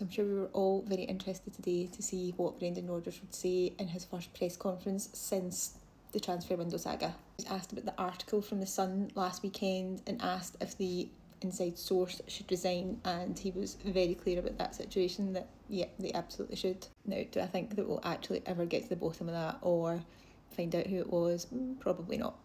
I'm sure we were all very interested today to see what Brendan Rodgers would say in his first press conference since the transfer window saga. He was asked about the article from The Sun last weekend and asked if the inside source should resign, and he was very clear about that situation, that yeah, they absolutely should. Now, do I think that we'll actually ever get to the bottom of that or find out who it was? Probably not.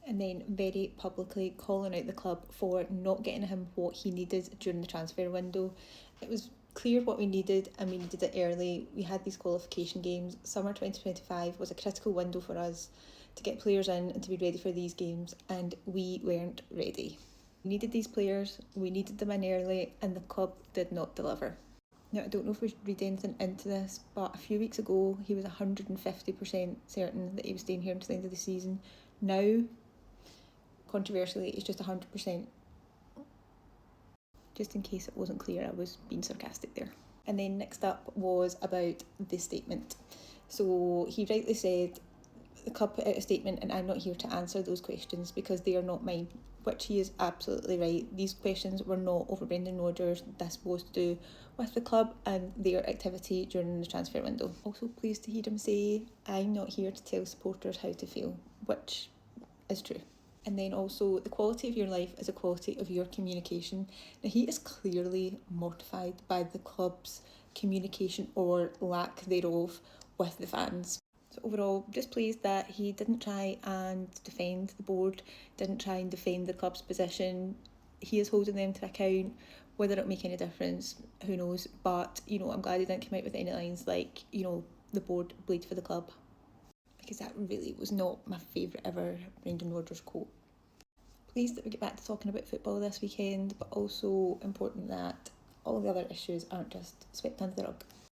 And then very publicly calling out the club for not getting him what he needed during the transfer window. It was clear what we needed, and we needed it early. We had these qualification games. Summer 2025 was a critical window for us to get players in and to be ready for these games, and we weren't ready. We needed these players, we needed them in early, and the club did not deliver. Now, I don't know if we should read anything into this, but a few weeks ago he was 150% certain that he was staying here until the end of the season. Now, controversially, it's just 100%. Just in case it wasn't clear, I was being sarcastic there. And then next up was about the statement. So he rightly said, the club put out a statement and I'm not here to answer those questions because they are not mine, which he is absolutely right. These questions were not over Brendan Rodgers. This was to do with the club and their activity during the transfer window. Also pleased to hear him say, I'm not here to tell supporters how to feel, which is true. And then also, the quality of your life is a quality of your communication. Now, he is clearly mortified by the club's communication or lack thereof with the fans. So overall, just pleased that he didn't try and defend the board, didn't try and defend the club's position. He is holding them to account. Whether it'll make any difference, who knows. But, I'm glad he didn't come out with any lines like, the board bleed for the club. Because that really was not my favourite ever Brendan Rodgers quote. Pleased that we get back to talking about football this weekend, but also important that all the other issues aren't just swept under the rug.